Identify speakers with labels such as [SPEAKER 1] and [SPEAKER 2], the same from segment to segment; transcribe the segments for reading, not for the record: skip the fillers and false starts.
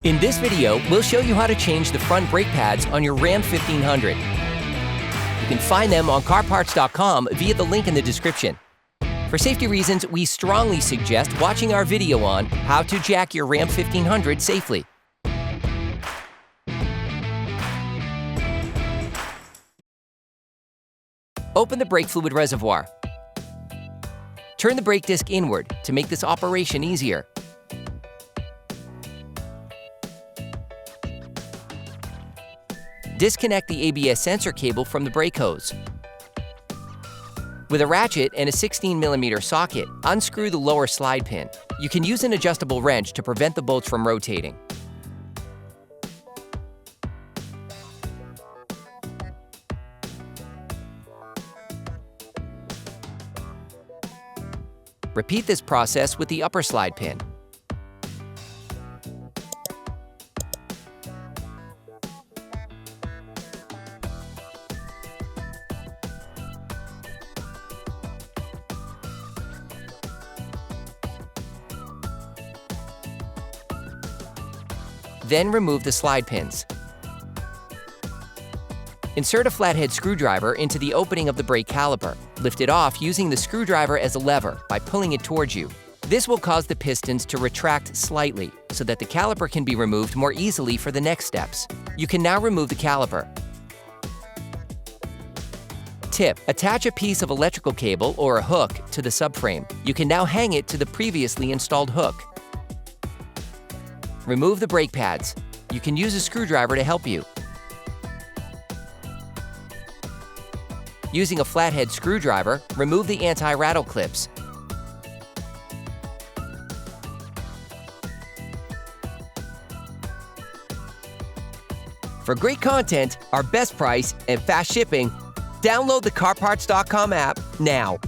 [SPEAKER 1] In this video, we'll show you how to change the front brake pads on your Ram 1500. You can find them on CarParts.com via the link in the description. For safety reasons, we strongly suggest watching our video on how to jack your Ram 1500 safely. Open the brake fluid reservoir. Turn the brake disc inward to make this operation easier. Disconnect the ABS sensor cable from the brake hose. With a ratchet and a 16mm socket, unscrew the lower slide pin. You can use an adjustable wrench to prevent the bolts from rotating. Repeat this process with the upper slide pin. Then remove the slide pins. Insert a flathead screwdriver into the opening of the brake caliper. Lift it off using the screwdriver as a lever by pulling it towards you. This will cause the pistons to retract slightly so that the caliper can be removed more easily for the next steps. You can now remove the caliper. Tip: attach a piece of electrical cable or a hook to the subframe. You can now hang it to the previously installed hook. Remove the brake pads. You can use a screwdriver to help you. Using a flathead screwdriver, remove the anti-rattle clips. For great content, our best price, and fast shipping, download the CarParts.com app now.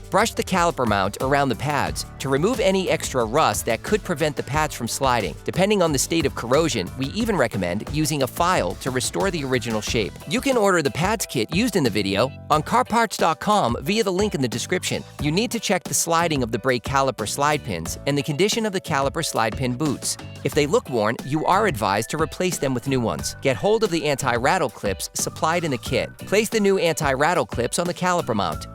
[SPEAKER 1] Brush the caliper mount around the pads to remove any extra rust that could prevent the pads from sliding. Depending on the state of corrosion, we even recommend using a file to restore the original shape. You can order the pads kit used in the video on CarParts.com via the link in the description. You need to check the sliding of the brake caliper slide pins and the condition of the caliper slide pin boots. If they look worn, you are advised to replace them with new ones. Get hold of the anti-rattle clips supplied in the kit. Place the new anti-rattle clips on the caliper mount.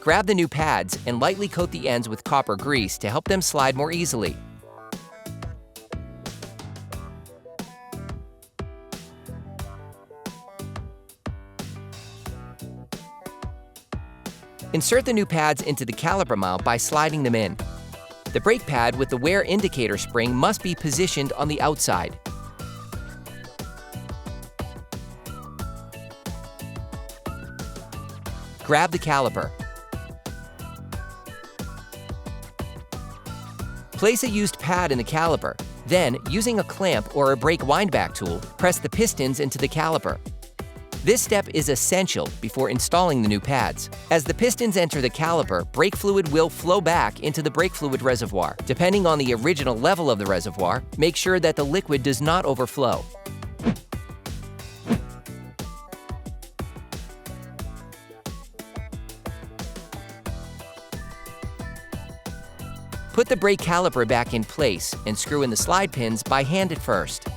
[SPEAKER 1] Grab the new pads and lightly coat the ends with copper grease to help them slide more easily. Insert the new pads into the caliper mount by sliding them in. The brake pad with the wear indicator spring must be positioned on the outside. Grab the caliper. Place a used pad in the caliper. Then, using a clamp or a brake windback tool, press the pistons into the caliper. This step is essential before installing the new pads. As the pistons enter the caliper, brake fluid will flow back into the brake fluid reservoir. Depending on the original level of the reservoir, make sure that the liquid does not overflow. Put the brake caliper back in place and screw in the slide pins by hand at first.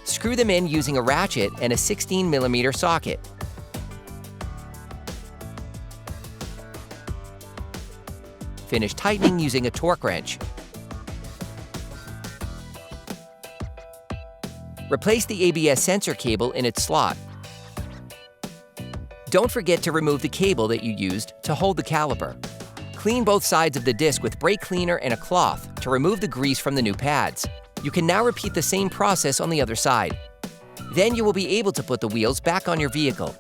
[SPEAKER 1] Screw them in using a ratchet and a 16mm socket. Finish tightening using a torque wrench. Replace the ABS sensor cable in its slot. Don't forget to remove the cable that you used to hold the caliper. Clean both sides of the disc with brake cleaner and a cloth to remove the grease from the new pads. You can now repeat the same process on the other side. Then you will be able to put the wheels back on your vehicle.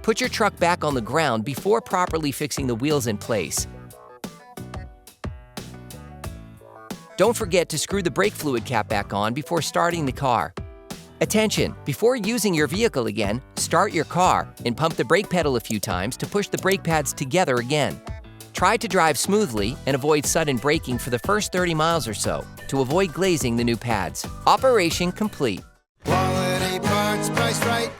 [SPEAKER 1] Put your truck back on the ground before properly fixing the wheels in place. Don't forget to screw the brake fluid cap back on before starting the car. Attention! Before using your vehicle again, start your car and pump the brake pedal a few times to push the brake pads together again. Try to drive smoothly and avoid sudden braking for the first 30 miles or so to avoid glazing the new pads. Operation complete.
[SPEAKER 2] Quality parts, priced right.